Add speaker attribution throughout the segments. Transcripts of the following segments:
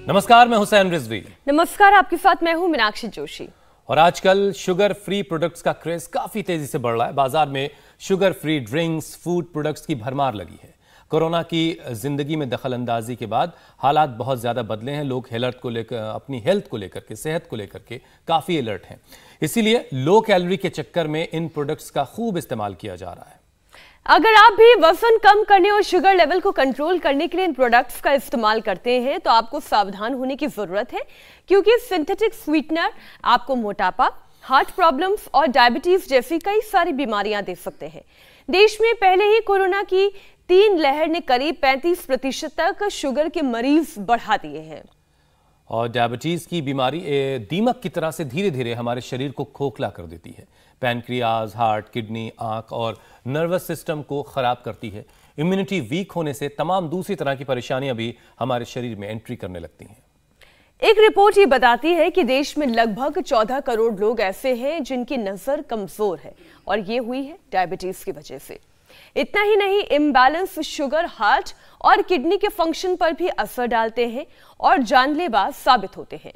Speaker 1: नमस्कार, मैं हुसैन रिजवी।
Speaker 2: नमस्कार, आपके साथ मैं हूं मीनाक्षी जोशी।
Speaker 1: और आजकल शुगर फ्री प्रोडक्ट्स का क्रेज काफी तेजी से बढ़ रहा है। बाजार में sugar free drinks, food products की भरमार लगी है। कोरोना की जिंदगी में दखल अंदाजी के बाद हालात बहुत ज्यादा बदले हैं। लोग हेल्थ को लेकर, अपनी हेल्थ को लेकर के, सेहत को लेकर के काफी अलर्ट हैं। इसीलिए लो कैलोरी के चक्कर में इन प्रोडक्ट्स का खूब इस्तेमाल किया जा रहा है।
Speaker 2: अगर आप भी वजन कम करने और शुगर लेवल को कंट्रोल करने के लिए इन प्रोडक्ट्स का इस्तेमाल करते हैं तो आपको सावधान होने की जरूरत है, क्योंकि सिंथेटिक स्वीटनर आपको मोटापा, हार्ट प्रॉब्लम्स और डायबिटीज जैसी कई सारी बीमारियां दे सकते हैं। देश में पहले ही कोरोना की 3 लहर ने करीब 35% तक शुगर के मरीज बढ़ा दिए हैं।
Speaker 1: और डायबिटीज की बीमारी दीमक की तरह से धीरे धीरे हमारे शरीर को खोखला कर देती है। पैनक्रियाज, हार्ट, किडनी, आंख और नर्वस सिस्टम को खराब करती है। इम्यूनिटी वीक होने से तमाम दूसरी तरह की परेशानियां भी हमारे शरीर में एंट्री करने लगती हैं।
Speaker 2: एक रिपोर्ट ये बताती है कि देश में लगभग 14 करोड़ लोग ऐसे हैं जिनकी नजर कमजोर है, और ये हुई है डायबिटीज की वजह से। इतना ही नहीं, इम्बैलेंस शुगर हार्ट और किडनी के फंक्शन पर भी असर डालते हैं और जानलेवा साबित होते हैं।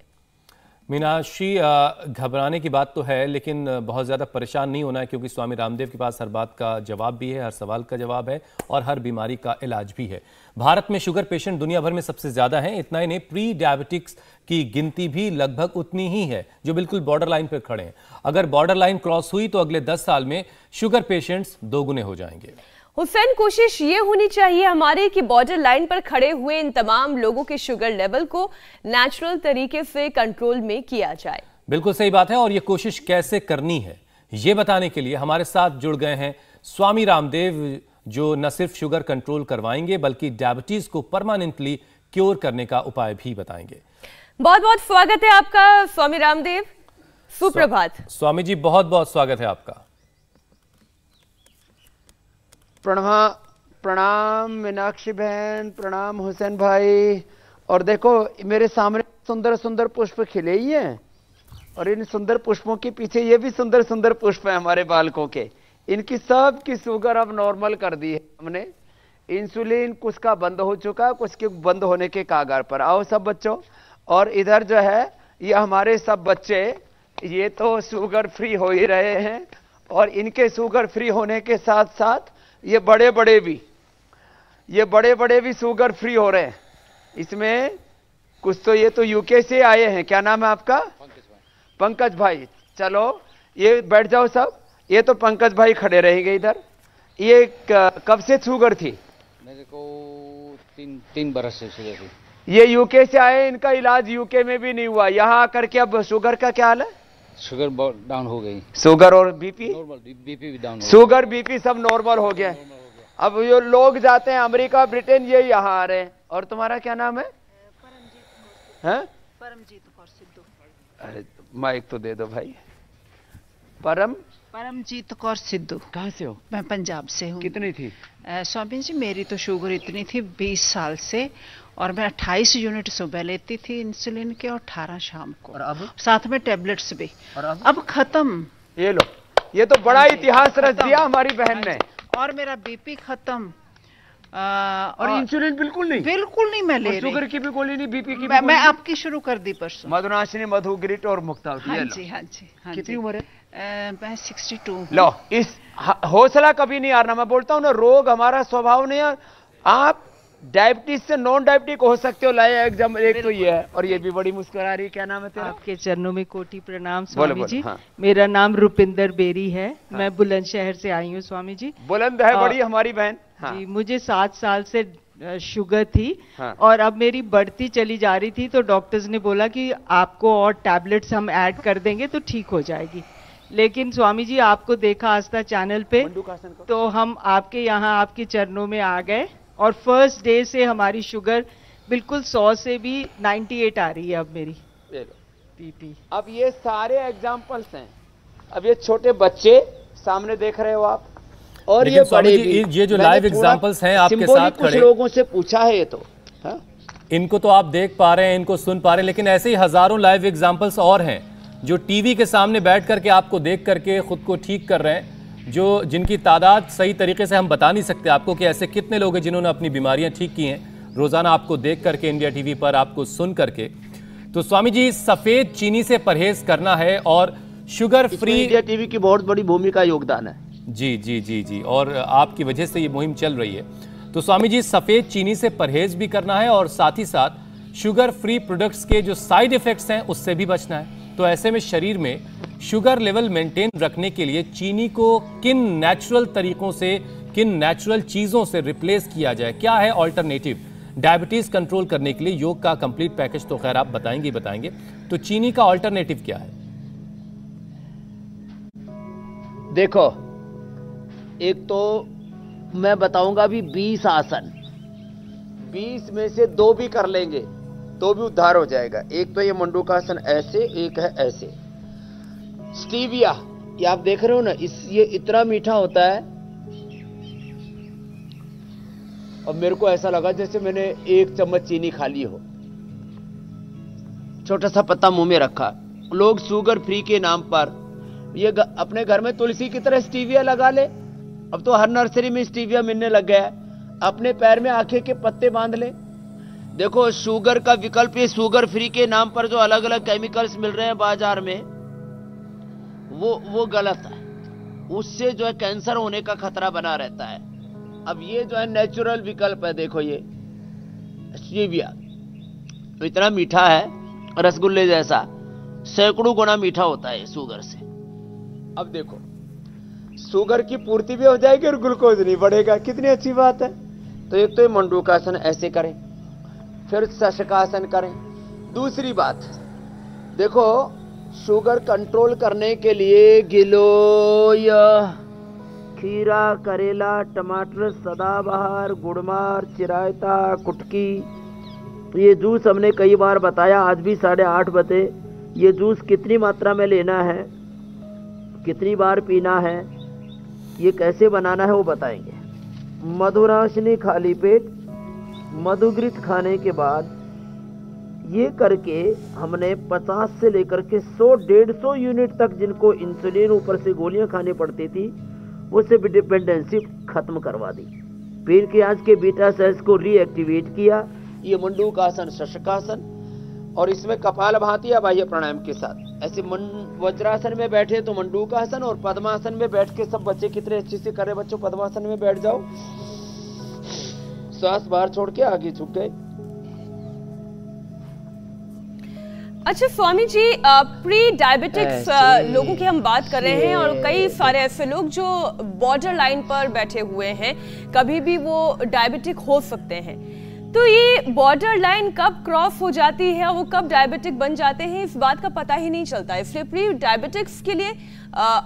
Speaker 1: मीनाक्षी, घबराने की बात तो है, लेकिन बहुत ज़्यादा परेशान नहीं होना है, क्योंकि स्वामी रामदेव के पास हर बात का जवाब भी है, हर सवाल का जवाब है और हर बीमारी का इलाज भी है। भारत में शुगर पेशेंट दुनिया भर में सबसे ज़्यादा हैं। इतना ही नहीं, प्री डायबिटिक्स की गिनती भी लगभग उतनी ही है, जो बिल्कुल बॉर्डर लाइन पर खड़े हैं। अगर बॉर्डर लाइन क्रॉस हुई तो अगले 10 साल में शुगर पेशेंट्स दोगुने हो जाएंगे।
Speaker 2: हुसैन, कोशिश ये होनी चाहिए हमारे कि बॉर्डर लाइन पर खड़े हुए इन तमाम लोगों के शुगर लेवल को नेचुरल तरीके से कंट्रोल में किया जाए।
Speaker 1: बिल्कुल सही बात है, और ये कोशिश कैसे करनी है ये बताने के लिए हमारे साथ जुड़ गए हैं स्वामी रामदेव, जो न सिर्फ शुगर कंट्रोल करवाएंगे बल्कि डायबिटीज को परमानेंटली क्योर करने का उपाय भी बताएंगे।
Speaker 2: बहुत बहुत स्वागत है आपका स्वामी रामदेव। सुप्रभात।
Speaker 1: स्वामी जी, बहुत बहुत स्वागत है आपका।
Speaker 3: प्रणाम मीनाक्षी बहन, प्रणाम हुसैन भाई। और देखो, मेरे सामने सुंदर सुंदर पुष्प खिले ही हैं, और इन सुंदर पुष्पों के पीछे ये भी सुंदर सुंदर पुष्प हैं हमारे बालकों के। इनकी सब की शुगर अब नॉर्मल कर दी है हमने। इंसुलिन कुछ का बंद हो चुका, कुछ के बंद होने के कागार पर। आओ सब बच्चों। और इधर जो है ये हमारे सब बच्चे, ये तो शुगर फ्री हो ही रहे हैं, और इनके शुगर फ्री होने के साथ साथ ये बड़े बड़े भी शुगर फ्री हो रहे हैं। इसमें कुछ तो, ये तो यूके से आए हैं। क्या नाम है आपका? पंकज भाई। चलो ये बैठ जाओ सब। ये तो पंकज भाई खड़े रहेंगे इधर। ये कब से शुगर थी?
Speaker 4: मेरे को तीन बरस से शुगर थी।
Speaker 3: ये यूके से आए, इनका इलाज यूके में भी नहीं हुआ। यहाँ आकर के अब शुगर का क्या हाल है?
Speaker 4: शुगर डाउन हो गई।
Speaker 3: शुगर और बीपी?
Speaker 4: बीपी भी डाउन।
Speaker 3: शुगर बीपी सब नॉर्मल हो गया। अब ये लोग जाते हैं अमेरिका, ब्रिटेन, ये यहाँ आ रहे हैं। और तुम्हारा क्या नाम है?
Speaker 5: परमजीत कौर सिद्धू।
Speaker 3: अरे माइक तो दे दो भाई।
Speaker 5: परमजीत कौर सिद्धू।
Speaker 3: कहाँ से हो?
Speaker 5: मैं पंजाब से हूँ।
Speaker 3: कितनी थी?
Speaker 5: स्वामी जी, मेरी तो शुगर इतनी थी 20 साल से, और मैं 28 यूनिट सुबह लेती थी इंसुलिन के और 18 शाम को, और अब साथ में टेबलेट्स भी। और अब खत्म।
Speaker 3: ये लो, ये तो बड़ा इतिहास रच दिया हमारी बहन ने।
Speaker 5: और मेरा बीपी खत्म।
Speaker 3: और इंसुलिन बिल्कुल नहीं?
Speaker 5: बिल्कुल नहीं मैं ले रही।
Speaker 3: शुगर की भी गोली नहीं, बीपी की
Speaker 5: मैं आपकी शुरू कर दी परसों।
Speaker 3: मधुनाशिनी, मधुगिरिट और मुक्तावती।
Speaker 5: हाँ जी, हाँ जी, हाँ।
Speaker 3: कितनी उम्र है?
Speaker 5: मैं 62।
Speaker 3: लो, इस हौसला कभी नहीं हारना। मैं बोलता हूँ ना, रोग हमारा स्वभाव नहीं है। आप डायबिटीज से नॉन डायबिटिक हो सकते हो। लाए एग्जाम एक तो ये है, और ये भी बड़ी मुस्कुरा रही है। क्या नाम है तेरा?
Speaker 6: आपके चरणों में कोटि प्रणाम स्वामी जी।
Speaker 3: हाँ।
Speaker 6: मेरा नाम रुपिंदर बेरी है। हाँ। मैं बुलंदशहर से आई हूँ स्वामी जी।
Speaker 3: बुलंद है बड़ी हमारी बहन। हाँ।
Speaker 6: जी, मुझे 7 साल से शुगर थी।
Speaker 3: हाँ।
Speaker 6: और अब मेरी बढ़ती चली जा रही थी, तो डॉक्टर्स ने बोला कि आपको और टैबलेट्स हम ऐड कर देंगे तो ठीक हो जाएगी। लेकिन स्वामी जी, आपको देखा आस्था चैनल पे, तो हम आपके यहाँ आपके चरणों में आ गए, और फर्स्ट डे से हमारी शुगर बिल्कुल 100 से भी 98 आ रही है अब मेरी बीपी।
Speaker 3: अब ये सारे एग्जाम्पल्स हैं। अब ये छोटे बच्चे सामने देख रहे हो आप, और ये बड़े भी।
Speaker 1: ये जो लाइव एग्जाम्पल्स हैं आपके साथ खड़े,
Speaker 3: कुछ लोगों से पूछा है ये तो। हाँ?
Speaker 1: इनको तो आप देख पा रहे हैं, इनको सुन पा रहे हैं, लेकिन ऐसे ही हजारों लाइव एग्जाम्पल्स और हैं जो टीवी के सामने बैठ करके आपको देख करके खुद को ठीक कर रहे हैं, जिनकी तादाद सही तरीके से हम बता नहीं सकते आपको कि ऐसे कितने लोग हैं जिन्होंने अपनी बीमारियां ठीक की हैं। रोजाना आपको देख करके इंडिया टीवी पर, आपको सुन करके। तो स्वामी जी, सफेद चीनी से परहेज करना है और शुगर फ्री,
Speaker 3: इंडिया टीवी की बहुत बड़ी भूमिका योगदान है।
Speaker 1: जी जी जी जी, और आपकी वजह से ये मुहिम चल रही है। तो स्वामी जी, सफेद चीनी से परहेज भी करना है और साथ ही साथ शुगर फ्री प्रोडक्ट्स के जो साइड इफेक्ट्स हैं उससे भी बचना है। तो ऐसे में शरीर में शुगर लेवल मेंटेन रखने के लिए चीनी को किन नेचुरल तरीकों से, किन नेचुरल चीजों से रिप्लेस किया जाए? क्या है ऑल्टरनेटिव डायबिटीज कंट्रोल करने के लिए? योग का कंप्लीट पैकेज तो खैर आप बताएंगे, तो चीनी का ऑल्टरनेटिव क्या है?
Speaker 3: देखो, एक तो मैं बताऊंगा भी 20 आसन, 20 में से 2 भी कर लेंगे तो भी उद्धार हो जाएगा। एक तो ये मंडूकासन ऐसे, एक है ऐसे। स्टीविया, ये आप देख रहे हो ना, ये इतना मीठा होता है और मेरे को ऐसा लगा जैसे मैंने 1 चम्मच चीनी खा ली हो। छोटा सा पत्ता मुंह में रखा। लोग शुगर फ्री के नाम पर ये अपने घर में तुलसी की तरह स्टीविया लगा ले। अब तो हर नर्सरी में स्टीविया मिलने लग गया है। अपने पैर में आखे के पत्ते बांध ले। देखो, शुगर का विकल्प, ये शुगर फ्री के नाम पर जो अलग अलग केमिकल्स मिल रहे हैं बाजार में, वो गलत है। उससे जो है कैंसर होने का खतरा बना रहता है। अब ये जो है नेचुरल विकल्प है। देखो, ये स्टीविया इतना मीठा है, रसगुल्ले जैसा, सैकड़ों गुना मीठा होता है शुगर से। अब देखो, शुगर की पूर्ति भी हो जाएगी और ग्लूकोज नहीं बढ़ेगा। कितनी अच्छी बात है। तो एक तो ये मंडूकासन ऐसे करें, फिर शशकासन करें। दूसरी बात, देखो, शुगर कंट्रोल करने के लिए गिलोय, खीरा, करेला, टमाटर, सदाबहार, गुड़मार, चिरायता, कुटकी, ये जूस हमने कई बार बताया, आज भी 8:30 बजे। ये जूस कितनी मात्रा में लेना है, कितनी बार पीना है, ये कैसे बनाना है वो बताएंगे। मधुराशनी खाली पेट, मधुघृत खाने के बाद ये करके हमने 50 से लेकर के 100-150 यूनिट तक जिनको इंसुलिन ऊपर से गोलियां खानी पड़ती थी, वो सब डिपेंडेंसी खत्म करवा दी। पैंक्रियाज के बीटा सेल्स को रीएक्टिवेट किया। ये मंडूकासन, शशकासन, और इसमें कपालभाति या बाह्य प्राणायाम के साथ। ऐसे वज्रासन में बैठे तो मंडूकासन, और पद्मासन में बैठ के सब बच्चे कितने अच्छे से कर रहे। बच्चों, पद्मासन में बैठ जाओ, श्वास बाहर छोड़ के आगे झुक गए।
Speaker 2: अच्छा स्वामी जी, प्री डायबिटिक्स लोगों की हम बात कर रहे हैं, और कई सारे ऐसे लोग जो बॉर्डर लाइन पर बैठे हुए हैं, कभी भी वो डायबिटिक हो सकते हैं। तो ये बॉर्डर लाइन कब क्रॉस हो जाती है और वो कब डायबिटिक बन जाते हैं, इस बात का पता ही नहीं चलता। इसलिए प्री डायबिटिक्स के लिए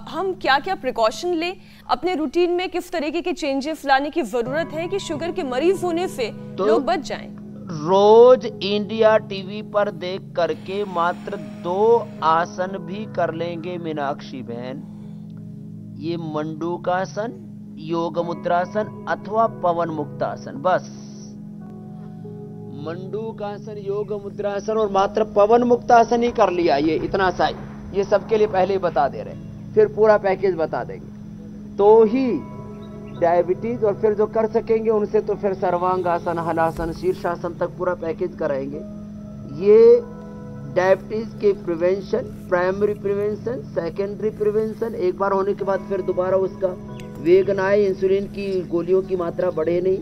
Speaker 2: हम क्या क्या प्रिकॉशन लें, अपने रूटीन में किस तरीके के चेंजेस लाने की जरूरत है कि शुगर के मरीज होने से लोग बच जाएं।
Speaker 3: रोज इंडिया टीवी पर देख करके मात्र 2 आसन भी कर लेंगे मीनाक्षी बहन। ये मंडूकासन, योग मुद्रासन अथवा पवन मुक्तासन। बस मंडूकासन, योग मुद्रासन और मात्र पवन मुक्तासन ही कर लिया। ये इतना सा, ये सबके लिए पहले ही बता दे रहे, फिर पूरा पैकेज बता देंगे तो ही डायबिटीज। और फिर जो कर सकेंगे उनसे तो फिर सर्वांगासन, हलासन, शीर्षासन तक पूरा पैकेज कराएंगे। ये डायबिटीज के prevention, primary prevention, secondary prevention, एक बार होने के बाद फिर दोबारा उसका वेग ना आए, इंसुलिन की गोलियों की मात्रा बढ़े नहीं।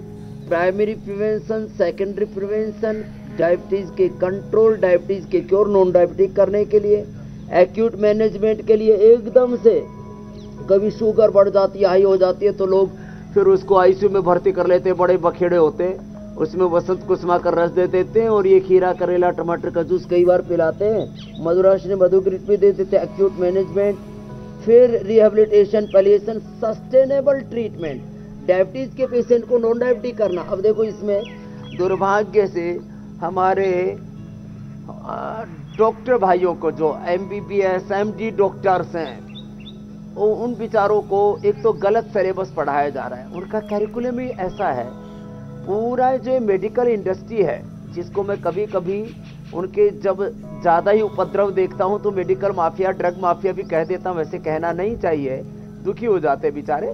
Speaker 3: Primary prevention, secondary prevention, diabetes के कंट्रोल, डायबिटीज के क्योर, नॉन डायबिटिक करने के लिए, एक्यूट मैनेजमेंट के लिए। एकदम से कभी शुगर बढ़ जाती है, हाई हो जाती है, तो लोग फिर उसको आईसीयू में भर्ती कर लेते हैं। बड़े बखेड़े होते हैं, उसमें वसंत कुसुमा का रस दे देते हैं और ये खीरा, करेला, टमाटर का जूस कई बार पिलाते हैं। मधुराशनी, मधुघृत भी दे देते हैं। एक्यूट मैनेजमेंट, फिर rehabilitation, palliation, sustainable treatment. Diabetes के पेशेंट को नॉन डायबिटिक करना। अब देखो, इसमें दुर्भाग्य से हमारे डॉक्टर भाइयों को, जो MBBS, MD डॉक्टर्स हैं, उन बेचारों को एक तो गलत सिलेबस पढ़ाया जा रहा है। उनका कैरिकुलम ही ऐसा है। पूरा जो मेडिकल इंडस्ट्री है, जिसको मैं कभी कभी उनके जब ज़्यादा ही उपद्रव देखता हूं तो मेडिकल माफिया, ड्रग माफिया भी कह देता हूं। वैसे कहना नहीं चाहिए, दुखी हो जाते बेचारे।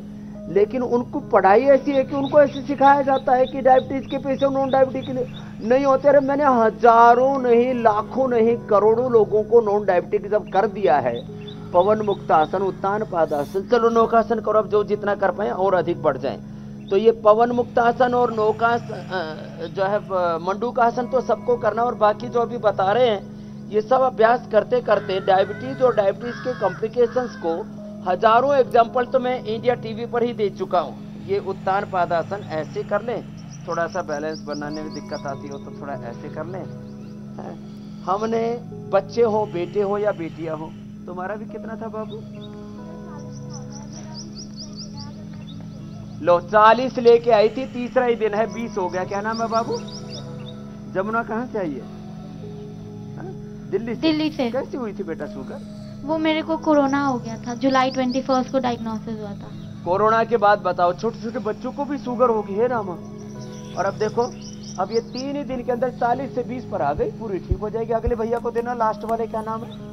Speaker 3: लेकिन उनको पढ़ाई ऐसी है कि उनको ऐसे सिखाया जाता है कि डायबिटीज के पेशेंट नॉन डायबिटीज के लिए नहीं होते। अरे मैंने हजारों नहीं, लाखों नहीं, करोड़ों लोगों को नॉन डायबिटिक जब कर दिया है, पवन मुक्तासन, उत्तान पादासन, चलो नौकासन करो, अब जो जितना कर पाए और अधिक बढ़ जाए। तो ये पवन मुक्तासन और नौकासन जो है मंडूकासन तो सबको करना, और बाकी जो अभी बता रहे हैं ये सब अभ्यास करते करते डायबिटीज और डायबिटीज के कॉम्प्लिकेशंस को हजारों एग्जाम्पल तो मैं इंडिया टीवी पर ही दे चुका हूँ। ये उत्तान पादासन ऐसे कर लें, थोड़ा सा बैलेंस बनाने में दिक्कत आती हो तो थोड़ा ऐसे कर लें। हमने बच्चे हो, बेटे हो या बेटियां हो, तुम्हारा भी कितना था बाबू? लो 40 लेके आई थी, तीसरा ही दिन है 20 हो गया। क्या नाम है बाबू? जमुना कहाँ से आई है? दिल्ली से।
Speaker 7: दिल्ली से।
Speaker 3: कैसी हुई थी बेटा शुगर?
Speaker 7: वो मेरे को कोरोना हो गया था, जुलाई 21 को डायग्नोसिस हुआ था।
Speaker 3: कोरोना के बाद बताओ, छोटे छोटे बच्चों को भी शुगर होगी है रामा। और अब देखो, अब ये 3 ही दिन के अंदर 40 से 20 पर आ गई, पूरी ठीक हो जाएगी। अगले भैया को देना, लास्ट वाले क्या नाम है?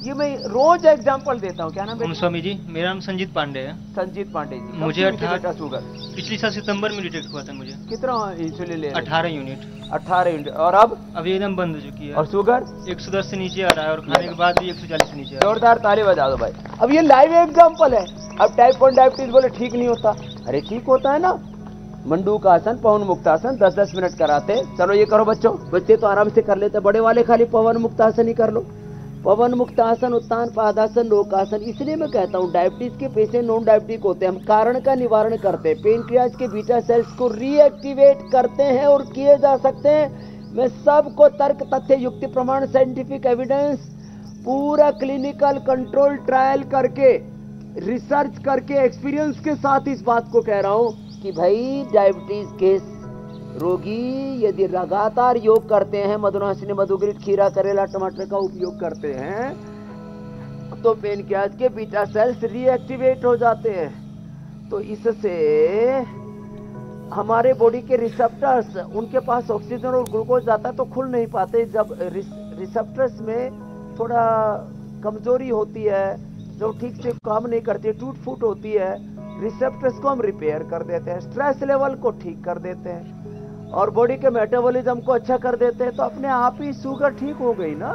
Speaker 3: ये मैं रोज एग्जांपल देता हूँ। क्या नाम है
Speaker 8: स्वामी जी? मेरा नाम संजीत पांडे है।
Speaker 3: संजीत पांडे जी।
Speaker 8: मुझे
Speaker 3: 18 शुगर
Speaker 8: पिछले साल सितंबर में डिटेक्ट हुआ था मुझे।
Speaker 3: कितना इंसुलिन ले?
Speaker 8: 18 यूनिट।
Speaker 3: 18 यूनिट। और अब
Speaker 8: एकदम बंद हो चुकी है।
Speaker 3: और शुगर
Speaker 8: 110 से नीचे आ रहा है, और खाने के बाद भी 140 से नीचे आ रहा है।
Speaker 3: जोरदार ताली बजा दो भाई। अब ये लाइव एग्जांपल है। अब टाइप 1 डायबिटीज बोले ठीक नहीं होता, अरे ठीक होता है ना। मंडूकासन, पवन मुक्तासन 10-10 मिनट कराते। चलो ये करो बच्चों, बच्चे तो आराम से कर लेते, बड़े वाले खाली पवन मुक्तासन ही कर लो। पवन मुक्तासन, उत्तान पादासन, नौकासन। इसलिए मैं कहता हूँ डायबिटीज के पेशेंट नॉन डायबिटिक होते हैं, हम कारण का निवारण करते हैं, पेनक्रियाज के बीटा सेल्स को रीएक्टिवेट करते हैं और किए जा सकते हैं। मैं सबको तर्क, तथ्य, युक्ति, प्रमाण, साइंटिफिक एविडेंस, पूरा क्लिनिकल कंट्रोल ट्रायल करके, रिसर्च करके, एक्सपीरियंस के साथ इस बात को कह रहा हूँ कि भाई डायबिटीज के रोगी यदि लगातार योग करते हैं, मधुनाशिनी, मधुग्रीट, खीरा, करेला, टमाटर का उपयोग करते हैं, तो पेनक्रियाज के बीटा सेल्स रीएक्टिवेट हो जाते हैं। तो इससे हमारे बॉडी के रिसेप्टर्स, उनके पास ऑक्सीजन और ग्लूकोज जाता है तो खुल नहीं पाते। जब रिसेप्टर्स में थोड़ा कमजोरी होती है, जो ठीक से काम नहीं करती, टूट फूट होती है, रिसेप्टर्स को हम रिपेयर कर देते हैं, स्ट्रेस लेवल को ठीक कर देते हैं और बॉडी के मेटाबॉलिज्म को अच्छा कर देते हैं, तो अपने आप ही शुगर ठीक हो गई ना।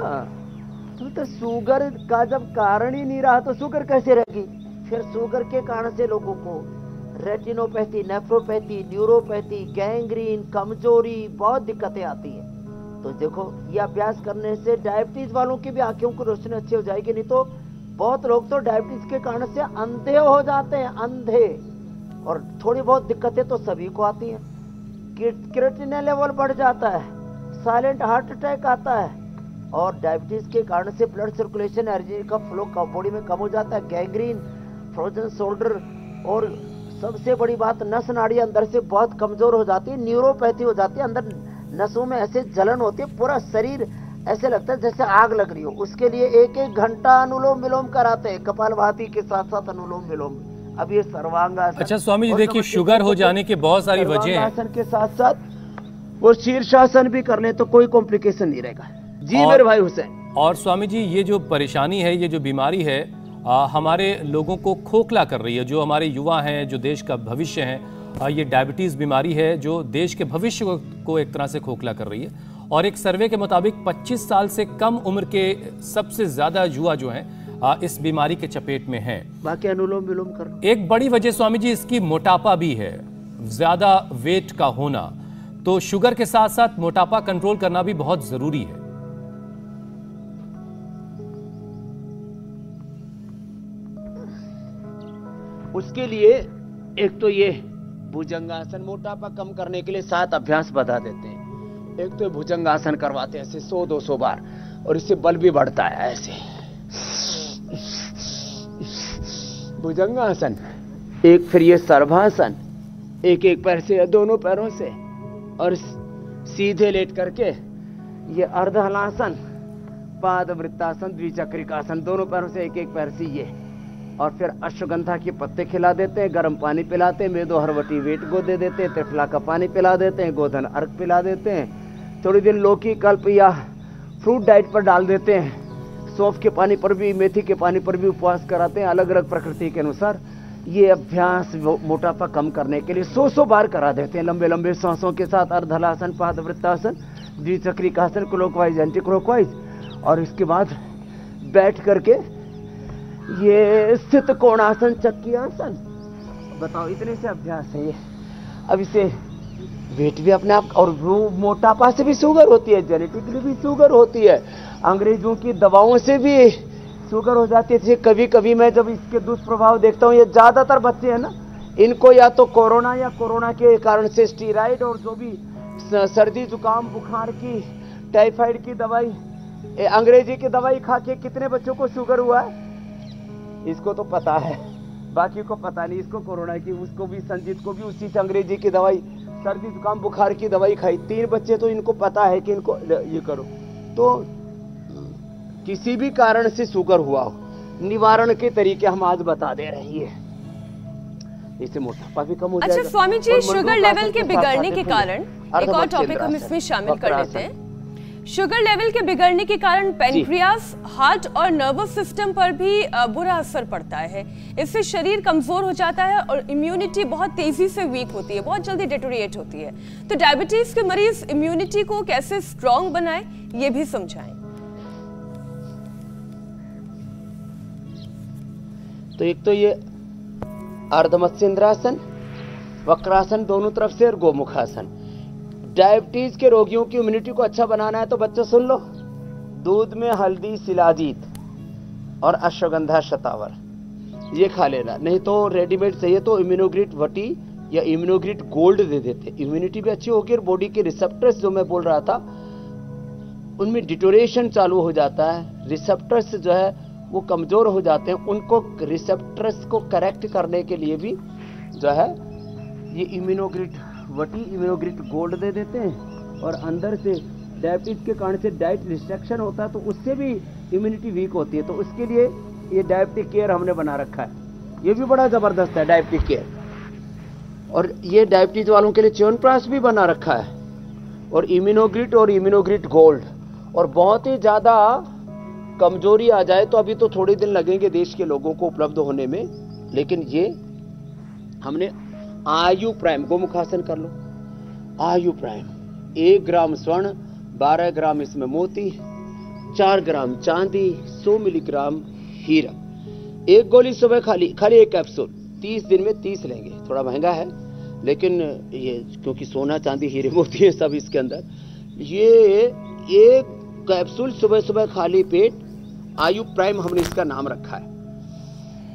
Speaker 3: तो शुगर का जब कारण ही नहीं रहा तो शुगर कैसे रहेगी? फिर शुगर के कारण से लोगों को रेटिनोपैथी, नेफ्रोपैथी, न्यूरोपैथी, गैंग्रीन, कमजोरी, बहुत दिक्कतें आती हैं। तो देखो, ये अभ्यास करने से डायबिटीज वालों की भी आंखों की रोशनी अच्छी हो जाएगी। नहीं तो बहुत लोग तो डायबिटीज के कारण से अंधे हो जाते हैं, अंधे। और थोड़ी बहुत दिक्कतें तो सभी को आती हैं। क्रिएटिनिन लेवल बढ़ जाता है, साइलेंट हार्ट अटैक आता है, और डायबिटीज के कारण से ब्लड सर्कुलेशन, एनर्जी का फ्लो बॉडी में कम हो जाता है, गैंग्रीन, फ्रोजन शोल्डर, और सबसे बड़ी बात नस नाड़ी अंदर से बहुत कमजोर हो जाती है, न्यूरोपैथी हो जाती है, अंदर नसों में ऐसे जलन होती है, पूरा शरीर ऐसे लगता है जैसे आग लग रही हो। उसके लिए 1-1 घंटा अनुलोम विलोम कराते हैं, कपालभाति के साथ साथ अनुलोम विलोम। अब ये सर्वांगासन।
Speaker 1: अच्छा स्वामी जी, देखिए शुगर हो जाने की बहुत सारी वजह हैं।
Speaker 3: आसन के साथ साथ वो शीर्षासन भी कर ले तो कोई कॉम्प्लिकेशन नहीं रहेगा। जी मेरे भाई हुसैन।
Speaker 1: और स्वामी जी, ये जो परेशानी है, ये जो बीमारी है, हमारे लोगों को खोखला कर रही है। जो हमारे युवा हैं, जो देश का भविष्य है, ये डायबिटीज बीमारी है जो देश के भविष्य को एक तरह से खोखला कर रही है। और एक सर्वे के मुताबिक 25 साल से कम उम्र के सबसे ज्यादा युवा जो हैं इस बीमारी के चपेट में हैं।
Speaker 3: बाकी अनुलोम विलोम कर।
Speaker 1: एक बड़ी वजह स्वामी जी इसकी मोटापा भी है, ज्यादा वेट का होना। तो शुगर के साथ साथ मोटापा कंट्रोल करना भी बहुत जरूरी है।
Speaker 3: उसके लिए एक तो ये भुजंगासन, मोटापा कम करने के लिए 7 अभ्यास बता देते हैं। एक तो भुजंगासन करवाते हैं ऐसे 100-200 बार, और इससे बल भी बढ़ता है। ऐसे भुजंगासन, एक फिर ये सर्वासन, एक पैर से या दोनों पैरों से, और सीधे लेट करके ये अर्धहलासन, पादवृत्तासन, द्विचक्रिकासन, दोनों पैरों से एक पैर से ये, और फिर अश्वगंधा के पत्ते खिला देते हैं, गर्म पानी पिलाते हैं, मेदो हरवटी वेट को दे देते हैं, त्रिफला का पानी पिला देते हैं, गोधन अर्क पिला देते हैं, थोड़ी दिन लौकी, कल्प या फ्रूट डाइट पर डाल देते हैं, सौंफ के पानी पर भी, मेथी के पानी पर भी उपवास कराते हैं, अलग अलग प्रकृति के अनुसार। ये अभ्यास मोटापा कम करने के लिए 100 बार करा देते हैं, लंबे लंबे सांसों के साथ। अर्धहलासन, पादवृत्तासन, द्विचक्रिकासन, क्लॉकवाइज एंटी क्लॉकवाइज। और इसके बाद बैठ करके ये स्थित कोणासन, चक्की आसन। बताओ, इतने से अभ्यास है ये। अब इसे वेट भी अपने आप, और वो मोटापा से भी शुगर होती है, जेनेटिकली भी शुगर होती है, अंग्रेजों की दवाओं से भी शुगर हो जाती है। कभी कभी मैं जब इसके दुष्प्रभाव देखता हूँ, ये ज्यादातर बच्चे हैं ना, इनको या तो कोरोना के कारण से स्टीराइड और जो भी सर्दी जुकाम बुखार की, टाइफाइड की दवाई, अंग्रेजी की दवाई खा के कितने बच्चों को शुगर हुआ है इसको तो पता है, बाकी को पता नहीं। इसको कोरोना की, उसको भी, संजीत को भी उसी से अंग्रेजी की दवाई, सर्दी जुकाम बुखार की दवाई खाई। 3 बच्चे तो इनको पता है कि इनको ये करो। तो किसी भी कारण से शुगर हुआ हो, निवारण के तरीके हम आज बता दे रही है, इससे मोटापा भी कम हो जाएगा।
Speaker 2: अच्छा स्वामी जी, शुगर लेवल के बिगड़ने के कारण एक और टॉपिक हम इसमें शामिल कर लेते हैं। शुगर लेवल के बिगड़ने के कारण पेनक्रियास, हार्ट और नर्वस सिस्टम पर भी बुरा असर पड़ता है। इससे शरीर कमजोर हो जाता है और इम्यूनिटी बहुत तेजी से वीक होती है, बहुत जल्दी डेटोरिएट होती है। तो डायबिटीज के मरीज इम्यूनिटी को कैसे स्ट्रॉन्ग बनाए, ये भी समझाएं।
Speaker 3: तो एक तो ये अर्धमत्स्येंद्रासन, वक्रासन दोनों तरफ से, और गोमुखासन। डायबिटीज के रोगियों की इम्यूनिटी को अच्छा बनाना है तो बच्चों सुन लो, दूध में हल्दी, शिलाजीत और अश्वगंधा शतावर ये खा लेना। नहीं तो रेडीमेड चाहिए तो इम्यूनोग्रिट वटी या इम्यूनोग्रिट गोल्ड दे देते, इम्यूनिटी भी अच्छी होगी और बॉडी के रिसेप्टर्स जो मैं बोल रहा था उनमें डिटोरेशन चालू हो जाता है, रिसेप्टर्स जो है वो कमजोर हो जाते हैं, उनको रिसेप्टर्स को करेक्ट करने के लिए भी जो है ये इम्यूनोग्रिट वटी, इम्यूनोग्रिट गोल्ड दे देते हैं। और अंदर से डायबिटीज के कारण से डाइट रिस्ट्रिक्शन होता है तो उससे भी इम्यूनिटी वीक होती है, तो उसके लिए ये डायबिटिक केयर हमने बना रखा है, ये भी बड़ा जबरदस्त है डायबिटिक केयर। और ये डायबिटीज वालों के लिए च्यवनप्राश भी बना रखा है, और इम्यूनोग्रिट गोल्ड। और बहुत ही ज्यादा कमजोरी आ जाए तो अभी तो थोड़े दिन लगेंगे देश के लोगों को उपलब्ध होने में, लेकिन ये हमने आयु प्राइम, गोमुखासन कर लो, आयु प्राइम 1 ग्राम स्वर्ण, 12 ग्राम इसमें मोती, 4 ग्राम चांदी, 100 मिलीग्राम हीरा। 1 गोली सुबह खाली 1 कैप्सूल, 30 दिन में 30 लेंगे। थोड़ा महंगा है लेकिन ये क्योंकि सोना चांदी हीरे मोती है सब इसके अंदर। ये 1 कैप्सूल सुबह खाली पेट, आयु प्राइम हमने इसका नाम रखा है।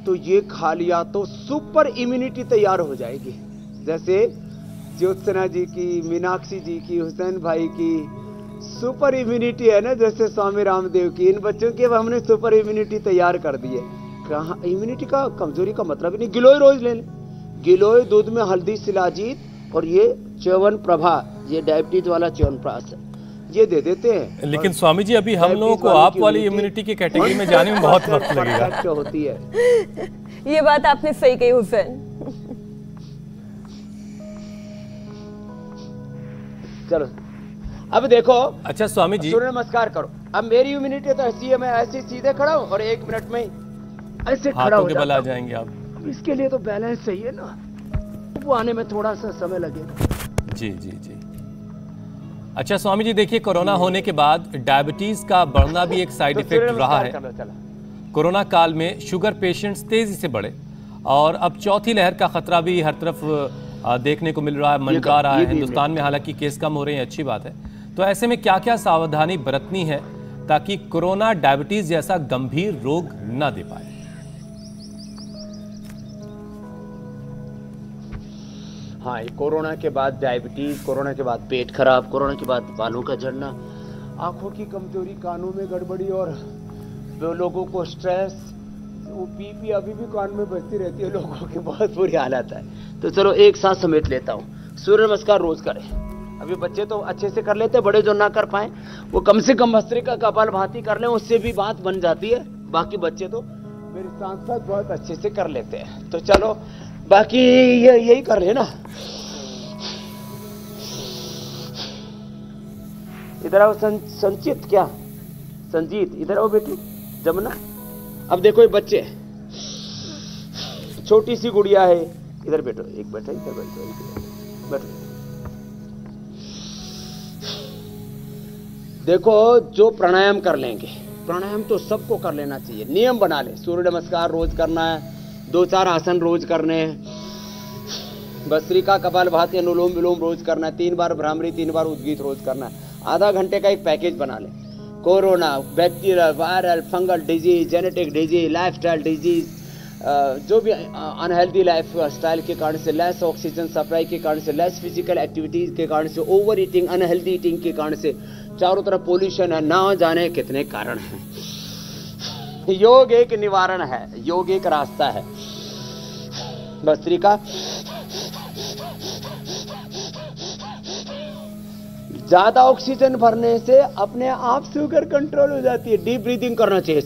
Speaker 3: तो ये खा लिया तो सुपर इम्यूनिटी तैयार हो जाएगी। जैसे ज्योत्सना जी की, मीनाक्षी जी की, हुसैन भाई की सुपर इम्यूनिटी है ना, जैसे स्वामी रामदेव की, इन बच्चों की हमने सुपर इम्यूनिटी तैयार कर दी है। कहाँ इम्यूनिटी का कमजोरी का मतलब ही नहीं। गिलोय रोज ले लें, गिलोय दूध में हल्दी, शिलाजीत और ये च्यवन प्रभा, ये डायबिटीज वाला च्यवनप्राश है, ये दे देते हैं।
Speaker 1: लेकिन स्वामी जी अभी हम लोगों को आप वाली इम्यूनिटी की कैटेगरी में जाने में बहुत वक्त लगेगा।
Speaker 3: होती है
Speaker 2: ये बात आपने सही कही हुसैन।
Speaker 3: चलो अब देखो।
Speaker 1: अच्छा स्वामी जी,
Speaker 3: सूर्य नमस्कार करो। अब मेरी इम्यूनिटी तो ऐसी है, मैं ऐसे सीधे खड़ा हूँ और 1 मिनट में ऐसे खड़ा हो
Speaker 1: बल आ जाएंगे आप।
Speaker 3: इसके लिए तो बैलेंस चाहिए ना, वो आने में थोड़ा सा समय लगेगा।
Speaker 1: जी जी जी। अच्छा स्वामी जी देखिए, कोरोना होने के बाद डायबिटीज का बढ़ना भी एक साइड इफेक्ट रहा है। कोरोना काल में शुगर पेशेंट्स तेजी से बढ़े और अब चौथी लहर का खतरा भी हर तरफ देखने को मिल रहा है, मंडरा रहा है। हिंदुस्तान में हालांकि केस कम हो रहे हैं, अच्छी बात है। तो ऐसे में क्या क्या सावधानी बरतनी है ताकि कोरोना डायबिटीज जैसा गंभीर रोग न दे पाए?
Speaker 3: हाँ, कोरोना के बाद डायबिटीज, कोरोना के बाद पेट खराब, कोरोना के बाद बालों का झड़ना, आंखों की कमजोरी, कानों में गड़बड़ी और लोगों को स्ट्रेस, वो पीपी अभी भी कान में बजती रहती है, लोगों की बहुत बुरी हालत है। तो चलो एक साथ समेट लेता हूँ। सूर्य नमस्कार रोज करें। अभी बच्चे तो अच्छे से कर लेते हैं, बड़े जो ना कर पाए वो कम से कम भस्त्रिका कपालभाति कर लें, उससे भी बात बन जाती है। बाकी बच्चे तो मेरे साथ साथ बहुत अच्छे से कर लेते हैं। तो चलो बाकी यही कर रहे ना। इधर आओ संचित, क्या संजीत, इधर आओ बेटी, जमुना। अब देखो ये बच्चे छोटी सी गुड़िया है, इधर बैठो, एक बैठो, इधर बैठो, बैठो। देखो, जो प्राणायाम कर लेंगे, प्राणायाम तो सबको कर लेना चाहिए, नियम बना ले। सूर्य नमस्कार रोज करना है, 2-4 आसन रोज करने हैं, भस्त्रिका, कपालभाति, अनुलोम विलोम रोज करना है, 3 बार भ्रामरी, 3 बार उद्गीत रोज करना है। आधा घंटे का एक पैकेज बना ले। Corona, bacterial, viral, fungal disease, genetic disease, lifestyle disease, जो भी अनहेल्दी लाइफ स्टाइल के कारण से, लेस ऑक्सीजन सप्लाई के कारण से, लेस फिजिकल एक्टिविटीज के कारण से, ओवर ईटिंग, अनहेल्दी ईटिंग के कारण से, चारों तरफ पोल्यूशन है, ना जाने कितने कारण हैं। योग एक निवारण है, योग एक रास्ता है। भस्त्रिका, ज्यादा ऑक्सीजन भरने से अपने आप शुगर कंट्रोल हो जाती है। डीप ब्रीदिंग करना चाहिए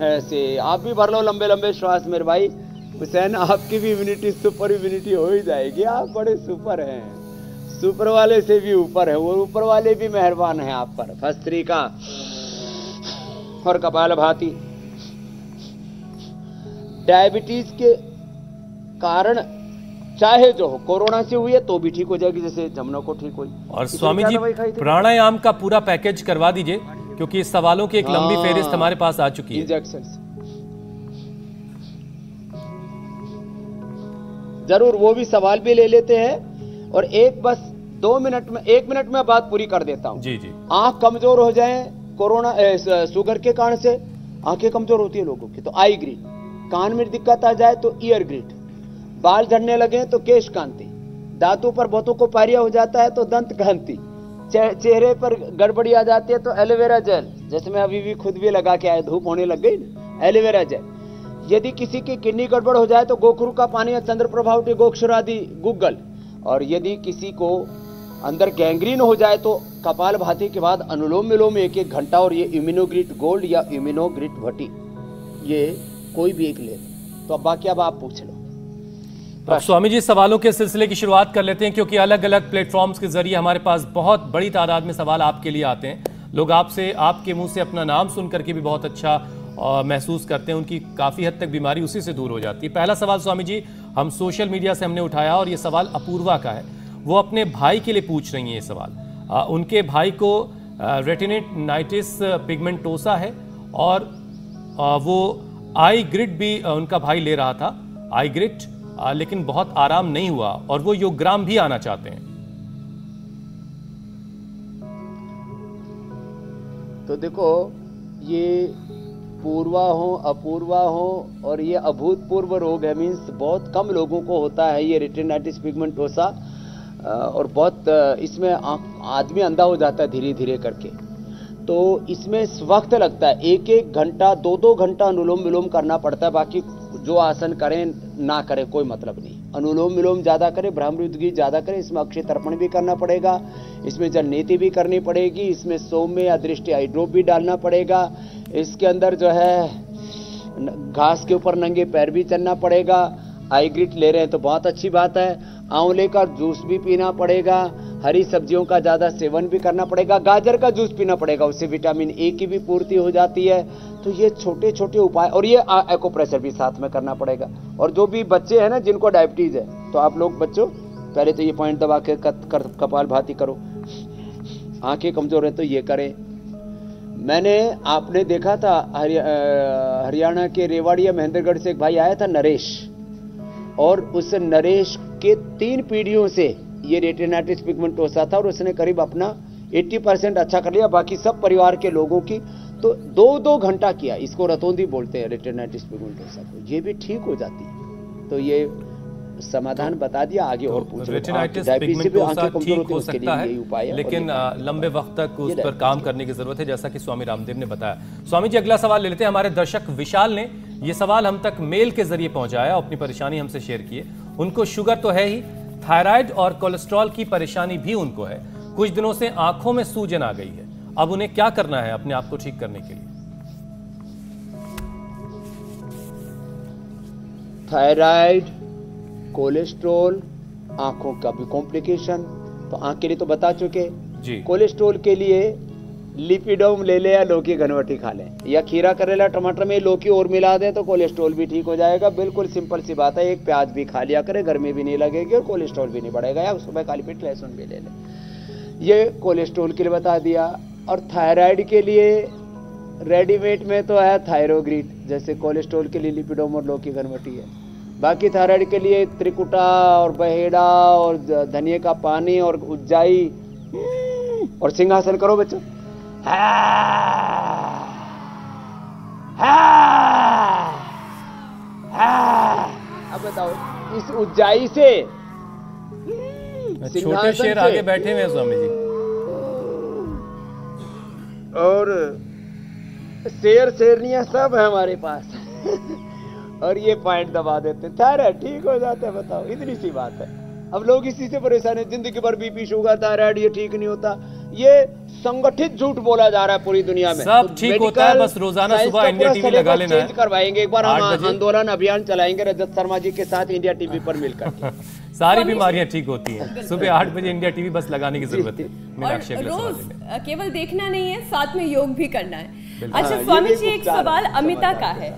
Speaker 3: ऐसे। आप भी भर लो लंबे लंबे श्वास मेरे भाई। हुसैन, आपकी भी इम्यूनिटी सुपर इम्यूनिटी हो ही जाएगी। आप बड़े सुपर हैं, सुपर वाले से भी ऊपर है, वो ऊपर वाले भी मेहरबान हैं आप पर। भस्त्रिका और कपालभाति। डायबिटीज के कारण चाहे जो हो, कोरोना से हुई है तो भी ठीक हो जाएगी, जैसे जमुना को ठीक हुई।
Speaker 1: और स्वामी जी, प्राणायाम का पूरा पैकेज करवा दीजिए, क्योंकि इस सवालों की एक लंबी फेहरिस्त हमारे पास आ चुकी है।
Speaker 3: इंजेक्शन जरूर, वो भी सवाल भी ले लेते हैं। और एक बस 2 मिनट में, 1 मिनट में बात पूरी कर देता हूं।
Speaker 1: जी जी।
Speaker 3: आंख कमजोर हो जाए कोरोना शुगर के कारण से, आंखें कमजोर होती है लोगों की, तो आई ग्रीड। कान में दिक्कत आ जाए तो ईयर ग्रीड। बाल झड़ने लगे तो केश कांति। दांतों पर बहुतों को पायरिया हो जाता है तो दंत कांति। चेहरे पर गड़बड़ी आ जाती है तो एलोवेरा जेल, जैसे मैं अभी भी खुद भी लगा के आया, धूप होने लग गई ना, एलोवेरा जेल। यदि किसी की किडनी गड़बड़ हो जाए तो गोखरू का पानी या चंद्रप्रभावटी गोक्षर आदि गूगल। और यदि किसी को अंदर गैंग्रीन हो जाए तो कपालभाति के बाद अनुलोम विलोम 1-1 घंटा, और ये इम्यूनोग्रिट गोल्ड या इम्यूनोग्रिट भट्टी, ये कोई भी एक ले। तो अब बाकी अब आप पूछ लो।
Speaker 1: अब स्वामी जी, सवालों के सिलसिले की शुरुआत कर लेते हैं, क्योंकि अलग अलग प्लेटफॉर्म्स के जरिए हमारे पास बहुत बड़ी तादाद में सवाल आपके लिए आते हैं। लोग आपसे, आपके मुंह से अपना नाम सुन करके भी बहुत अच्छा महसूस करते हैं, उनकी काफ़ी हद तक बीमारी उसी से दूर हो जाती है। पहला सवाल स्वामी जी, हम सोशल मीडिया से हमने उठाया, और ये सवाल अपूर्वा का है। वो अपने भाई के लिए पूछ रही हैं ये सवाल। उनके भाई को रेटिनाइटिस पिगमेंटोसा है, और वो आई ग्रिड भी उनका भाई ले रहा था, आई ग्रिड, लेकिन बहुत आराम नहीं हुआ, और वो योगग्राम भी आना चाहते हैं।
Speaker 3: तो देखो, ये पूर्वा हो, अपूर्वा हो, और ये अभूतपूर्व रोग है। मीन्स बहुत कम लोगों को होता है ये रेटिनाइटिस पिगमेंटोसा, और बहुत इसमें आदमी अंधा हो जाता है धीरे धीरे करके। तो इसमें वक्त लगता है, 1-1 घंटा, 2-2 घंटा अनुलोम विलोम करना पड़ता है। बाकी जो आसन करें ना करें कोई मतलब नहीं। अनुलोम विलोम ज्यादा करें, भ्रामरी उद्गीत ज्यादा करें। इसमें अक्षय तर्पण भी करना पड़ेगा, इसमें जल नीति भी करनी पड़ेगी, इसमें सौम्य या दृष्टि आई ड्रॉप भी डालना पड़ेगा। इसके अंदर जो है घास के ऊपर नंगे पैर भी चलना पड़ेगा। आई ग्रिट ले रहे हैं तो बहुत अच्छी बात है। आंवले का जूस भी पीना पड़ेगा, हरी सब्जियों का ज्यादा सेवन भी करना पड़ेगा, गाजर का जूस पीना पड़ेगा, उससे विटामिन ए की भी पूर्ति हो जाती है। तो ये छोटे छोटे उपाय, और ये एक्यूप्रेशर भी साथ में करना पड़ेगा। और जो भी बच्चे हैं ना जिनको डायबिटीज है, तो आप लोग बच्चों पहले तो ये पॉइंट दबा के कपालभाति करो। आंखें कमजोर है तो ये करें। मैंने, आपने देखा था हरियाणा के रेवाड़ी महेंद्रगढ़ से एक भाई आया था, नरेश, और उस नरेश के 3 पीढ़ियों से ये रेटिनाइटिस पिगमेंटोसा था, और उसने करीब अपना 80% अच्छा कर लिया। बाकी सब परिवार के लोगों की तो 2-2 घंटा किया। इसको रतौंधी बोलते हैं रेटिनाइटिस पिगमेंटोसा को, ये भी ठीक हो जाती है। तो ये समाधान बता दिया, आगे और पूछ लो।
Speaker 1: रेटिनाइटिस पिगमेंटोसा ठीक हो सकता है, लेकिन लंबे वक्त तक उस पर काम करने की जरूरत है, जैसा कि स्वामी रामदेव ने बताया। स्वामी जी, अगला सवाल ले लेते हैं। हमारे दर्शक विशाल ने ये सवाल हम तक मेल के जरिए पहुंचाया, अपनी परेशानी हमसे शेयर की है। उनको शुगर तो है ही, थायराइड और कोलेस्ट्रॉल की परेशानी भी उनको है। कुछ दिनों से आंखों में सूजन आ गई है। अब उन्हें क्या करना है अपने आप को ठीक करने के लिए?
Speaker 3: थायराइड, कोलेस्ट्रॉल, आंखों का भी कॉम्प्लिकेशन। तो आंख के लिए तो बता चुके जी। कोलेस्ट्रॉल के लिए लिपिडोम ले ले या लौकी घनवटी खा लें, या खीरा करेला टमाटर में लौकी और मिला दें तो कोलेस्ट्रॉल भी ठीक हो जाएगा। बिल्कुल सिंपल सी बात है। एक प्याज भी खा लिया करें, गर्मी भी नहीं लगेगी और कोलेस्ट्रॉल भी नहीं बढ़ेगा। या सुबह काली पीट लहसुन भी ले लें। ये कोलेस्ट्रॉल के लिए बता दिया। और थायराइड के लिए रेडीमेड में तो है थायरोग्रीट, जैसे कोलेस्ट्रॉल के लिए लिपिडोम और लौकी घनवटी है। बाकी थायराइड के लिए त्रिकुटा और बहेड़ा और धनिया का पानी और उज्जाई और सिंहासन करो बच्चों। अब बताओ इस उज्जाई से
Speaker 1: छोटे शेर आगे बैठे हुए हैं स्वामी जी।
Speaker 3: और शेरनियां सब है हमारे पास और ये पॉइंट दबा देते हैं, थायराइड ठीक हो जाता है। बताओ इतनी सी बात है। अब लोग इसी से परेशान है, जिंदगी भर बीपी शुगर थायराइड ये ठीक नहीं होता। ये संगठित झूठ बोला जा रहा है पूरी दुनिया में।
Speaker 1: सब ठीक होता है, बस रोजाना सुबह इंडिया टीवी लगा लेना है।
Speaker 3: चेंज करवाएंगे एक बार, हम आंदोलन अभियान चलाएंगे रजत शर्मा जी के साथ इंडिया टीवी पर मिलकर।
Speaker 1: सारी बीमारियां ठीक होती हैं। सुबह 8 बजे इंडिया टीवी बस लगाने की जरूरत है।
Speaker 2: और रोज केवल देखना नहीं है, साथ में योग भी करना है। अच्छा स्वामी जी, एक सवाल अमिता का है।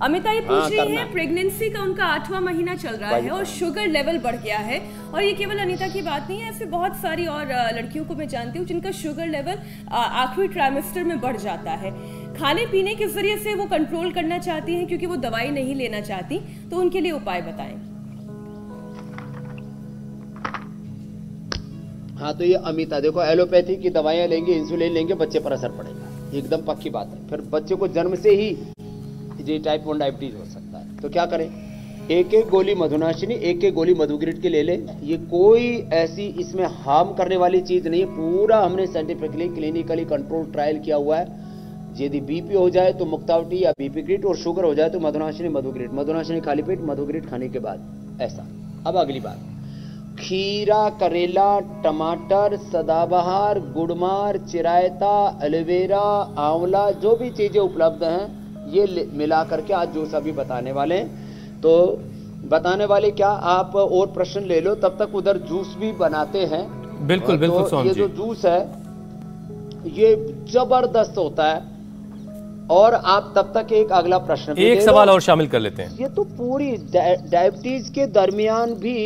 Speaker 2: अमिता ये पूछ रही है, प्रेगनेंसी का उनका 8वां महीना चल रहा है और शुगर लेवल बढ़ गया है। और ये केवल अनिता की बात नहीं है, ऐसे बहुत सारी और लड़कियों को मैं जानती हूँ जिनका शुगर लेवल आखिरी ट्राइमेस्टर में बढ़ जाता है। खाने पीने के जरिए से वो कंट्रोल करना चाहती हैं क्योंकि वो दवाई नहीं लेना चाहती, तो उनके लिए उपाय बताएं।
Speaker 3: हाँ तो ये अमिता देखो, एलोपैथी की दवाइयां लेंगे, इंसुलिन लेंगे, बच्चे पर असर पड़ेगा, एकदम पक्की बात है। फिर बच्चे को जन्म से ही ये टाइप 1 डायबिटीज हो सकता है। तो क्या करें, एक एक गोली मधुनाशिनी, एक एक गोली मधुग्रिड की ले लें। ये कोई ऐसी इसमें हार्म करने वाली चीज नहीं है। पूरा हमने साइंटिफिकली क्लिनिकली कंट्रोल ट्रायल किया हुआ है। यदि बीपी हो जाए तो मुक्तावटी या बीपी ग्रिड, और शुगर हो जाए तो मधुनाशिनी मधुग्रिड। मधुनाशिनी खाली पेट, मधुग्रिड खाने के बाद ऐसा। अब अगली बात, खीरा करेला टमाटर सदाबहार गुड़मार चिरायता एलोवेरा आंवला जो भी चीजें उपलब्ध हैं ये मिला करके आज जूस अभी बताने वाले हैं। तो बताने वाले क्या, आप और प्रश्न ले लो, तब तक उधर जूस भी बनाते हैं।
Speaker 1: बिल्कुल बिल्कुल
Speaker 3: तो ये जो जूस है ये जबरदस्त होता है। और आप तब तक एक अगला प्रश्न भी
Speaker 1: एक सवाल और शामिल कर लेते हैं।
Speaker 3: ये तो पूरी डायबिटीज के दरमियान भी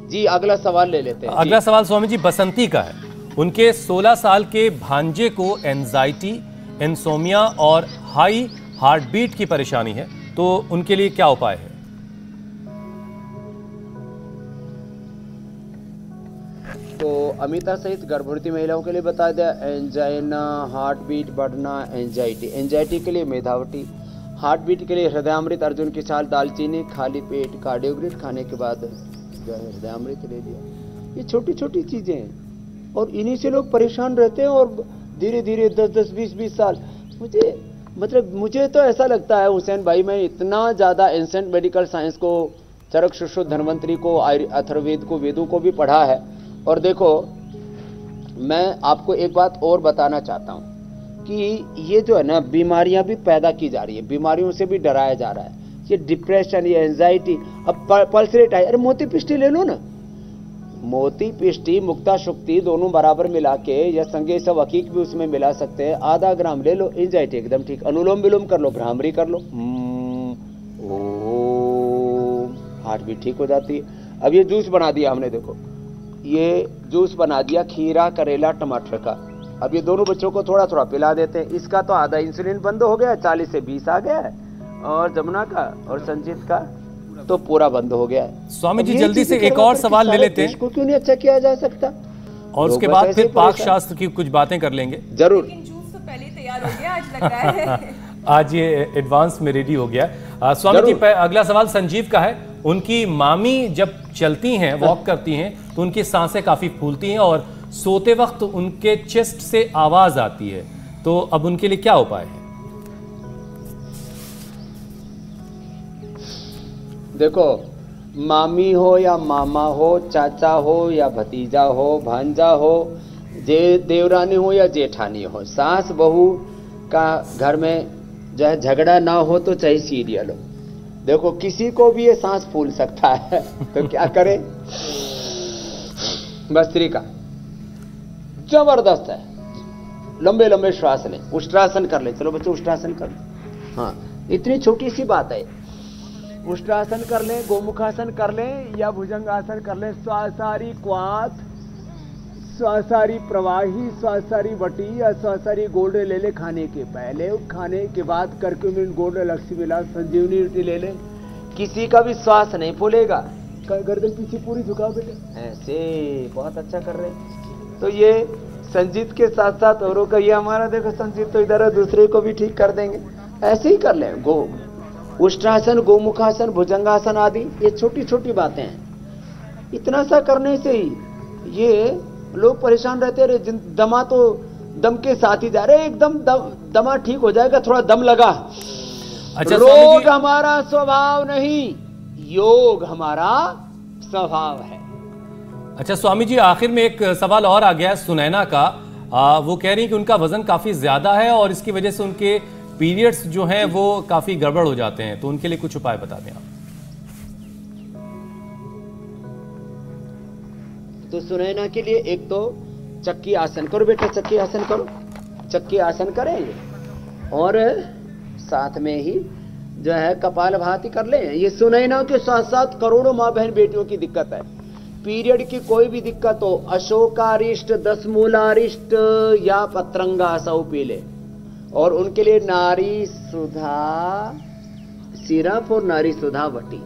Speaker 3: जी अगला सवाल ले लेते हैं।
Speaker 1: अगला सवाल स्वामी जी बसंती का है। उनके 16 साल के भांजे को एंजाइटी, इंसोमिया और हाई हार्ट बीट की परेशानी है, तो उनके लिए क्या उपाय है?
Speaker 3: तो अमिता सहित गर्भवती महिलाओं के लिए बता दिया, एंजाइना, हार्ट बीट बढ़ना, एंजाइटी के लिए मेधावटी, हार्ट बीट के लिए हृदयामृत, अर्जुन की छाल, दालचीनी, खाली पेट कार्डियोग्रिड खाने के बाद जो है हृदयामृत ले लिया। ये छोटी छोटी चीजें हैं और इन्हीं से लोग परेशान रहते हैं। और धीरे धीरे 10-10, 20-20 साल मुझे तो ऐसा लगता है हुसैन भाई, मैं इतना ज़्यादा एंसेंट मेडिकल साइंस को, चरक सुश्रुत धन्वंतरी को, अथर्ववेद को, वेदों को भी पढ़ा है। और देखो मैं आपको एक बात और बताना चाहता हूँ कि ये जो है ना बीमारियां भी पैदा की जा रही है, बीमारियों से भी डराया जा रहा है। ये डिप्रेशन, ये एंजाइटी, अब पल्स रेट है, अरे मोती पिष्टी ले लो ना, मोती पिष्टी मुक्ता शुक्ति दोनों बराबर मिला के, या संगे सब हकीक भी उसमें मिला सकते हैं, आधा ग्राम ले लो, एंजाइटी एकदम ठीक। अनुलोम विलोम कर लो, भ्रामरी कर लो, हार्ट भी ठीक हो जाती है। अब ये जूस बना दिया हमने, देखो ये जूस बना दिया खीरा करेला टमाटर का। अब ये दोनों बच्चों को थोड़ा थोड़ा पिला देते हैं। इसका तो आधा इंसुलिन बंद हो गया, 40 से 20 आ गया है, और जमुना का और संजीत का तो पूरा बंद हो गया है।
Speaker 1: स्वामी जी जल्दी से एक और सवाल ले लेते हैं।
Speaker 3: इसको क्यों नहीं अच्छा किया जा सकता?
Speaker 1: और उसके बाद फिर पाक शास्त्र की कुछ बातें कर लेंगे
Speaker 3: जरूर।
Speaker 2: जूस तो पहले तैयार हो गया, आज लग रहा है
Speaker 1: आज ये एडवांस में रेडी हो गया। स्वामी जी अगला सवाल संजीव का है। उनकी मामी जब चलती हैं, वॉक करती हैं, तो उनकी सांसें काफी फूलती हैं और सोते वक्त उनके चेस्ट से आवाज आती है, तो अब उनके लिए क्या उपाय है?
Speaker 3: देखो मामी हो या मामा हो, चाचा हो या भतीजा हो, भांजा हो, देवरानी हो या जेठानी हो, सास बहू का घर में जो है झगड़ा ना हो तो चाहे सीरियल हो, देखो किसी को भी ये सांस फूल सकता है। तो क्या करें, भस्त्रिका जबरदस्त है, लंबे लंबे श्वास लें, उष्ट्रासन कर लें। चलो बच्चों उष्ट्रासन कर लें। हाँ, इतनी छोटी सी बात है। उष्ट्रासन कर लें, गोमुखासन कर लें या भुजंगासन कर लें। स्वासारी क्वाथ, स्वासारी प्रवाही, स्वासारी वटी या स्वासारी गोल्ड ले ले खाने के पहले, खाने के बाद करक्यूमिन गोल्ड लक्ष्मी मिला संजीवनी रोटी ले लें। किसी का भी श्वास नहीं फूलेगा। गर्दन पीछे पूरी झुकाओ बेटे, ऐसे बहुत अच्छा कर रहे हैं। तो ये संजीत के साथ साथ औरों का, ये हमारा देखो संजीत तो इधर है, दूसरे को भी ठीक कर देंगे। ऐसे ही कर लें। उष्ट्रासन, गोमुखासन, भुजंगासन आदि ये छोटी छोटी बातें हैं। इतना सा करने से ही ये लोग परेशान रहते रहे, दमा तो दम के साथ ही जा रहे, एकदम दमा ठीक हो जाएगा, थोड़ा दम लगा। अच्छा, रोग हमारा स्वभाव नहीं, योग हमारा स्वभाव है।
Speaker 1: अच्छा स्वामी जी, आखिर में एक सवाल और आ गया है सुनैना का। वो कह रही हैं कि उनका वजन काफी ज्यादा है और इसकी वजह से उनके पीरियड्स जो हैं वो काफी गड़बड़ हो जाते हैं, तो उनके लिए कुछ उपाय बता दें आप।
Speaker 3: तो सुनैना के लिए एक तो चक्की आसन करो बेटा, चक्की आसन करो, चक्की आसन करेंगे और साथ में ही जो है कपालभाति कर लें। ये सुनैना के साथ साथ करोड़ों माँ बहन बेटियों की दिक्कत है। पीरियड की कोई भी दिक्कत हो, अशोकारिष्ट, दसमूलारिष्ट या पत्रंगा सौ पी ले। और उनके लिए नारी सुधा सिरप और नारी सुधा वटी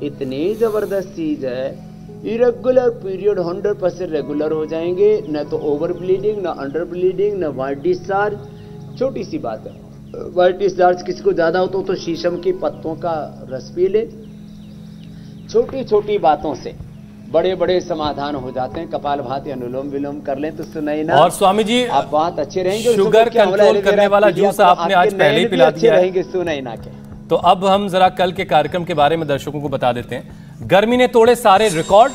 Speaker 3: इतनी जबरदस्त चीज है। इरेगुलर पीरियड 100% रेगुलर हो जाएंगे, न तो ओवर ब्लीडिंग, न अंडर ब्लीडिंग, न वाइट डिस्चार्ज। छोटी सी बात है, वाइट डिस्चार्ज किसी को ज्यादा हो तो शीशम की पत्तों का रस पी ले। छोटी छोटी बातों से बड़े बड़े समाधान हो जाते हैं। कपालभाति, अनुलोम विलोम कर लें तो सुनैना।
Speaker 1: और स्वामी जी
Speaker 3: आप बहुत अच्छे रहेंगे।
Speaker 1: शुगर कंट्रोल करने वाला जूस आपने आज पहले ही पिला दिया
Speaker 3: रहेंगे सुनैना के।
Speaker 1: तो अब हम जरा कल के कार्यक्रम के बारे में दर्शकों को बता देते हैं। गर्मी ने तोड़े सारे रिकॉर्ड,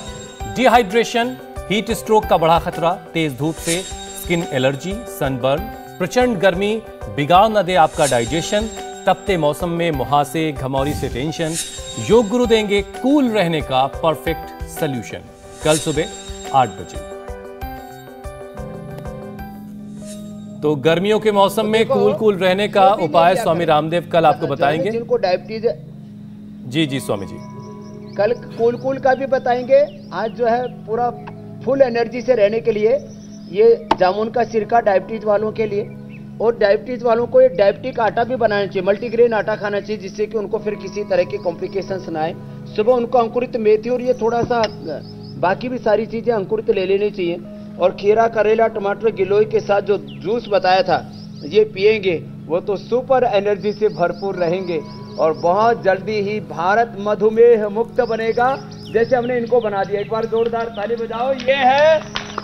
Speaker 1: डिहाइड्रेशन, हीट स्ट्रोक का बड़ा खतरा, तेज धूप से स्किन एलर्जी, सनबर्न, प्रचंड गर्मी बिगाड़ न दे आपका डाइजेशन, तपते मौसम में मुहासे, घमौरी से टेंशन, योग गुरु देंगे कूल रहने का परफेक्ट सॉल्यूशन। कल सुबह 8 बजे। तो गर्मियों के मौसम में कूल रहने का उपाय स्वामी रामदेव कल आपको बताएंगे।
Speaker 3: जिनको डायबिटीज,
Speaker 1: जी स्वामी जी,
Speaker 3: कल कूल का भी बताएंगे। आज जो है पूरा फुल एनर्जी से रहने के लिए ये जामुन का सिरका डायबिटीज वालों के लिए, और डायबिटीज वालों को ये डायबिटिक आटा भी बनाना चाहिए, मल्टीग्रेन आटा खाना चाहिए, जिससे कि उनको फिर किसी तरह के कॉम्प्लिकेशंस ना आए। सुबह उनको अंकुरित मेथी और ये थोड़ा सा बाकी भी सारी चीजें अंकुरित ले लेनी चाहिए। और खीरा, करेला, टमाटर, गिलोय के साथ जो जूस बताया था ये पिएंगे, वो तो सुपर एनर्जी से भरपूर रहेंगे और बहुत जल्दी ही भारत मधुमेह मुक्त बनेगा, जैसे हमने इनको बना दिया। एक बार जोरदार ताली बजाओ। ये है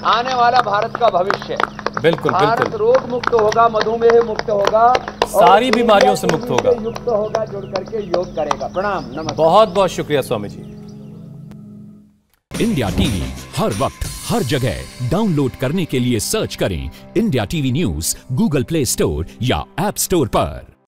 Speaker 3: आने वाला भारत का भविष्य।
Speaker 1: बिल्कुल
Speaker 3: भारत रोग मुक्त होगा, मधुमेह मुक्त होगा,
Speaker 1: सारी बीमारियों से मुक्त होगा,
Speaker 3: युक्त होगा, जुड़ करके योग करेगा। प्रणाम, नमस्कार।
Speaker 1: बहुत बहुत शुक्रिया स्वामी जी।
Speaker 9: इंडिया टीवी हर वक्त हर जगह डाउनलोड करने के लिए सर्च करें India TV news Google play store या ऐप स्टोर पर।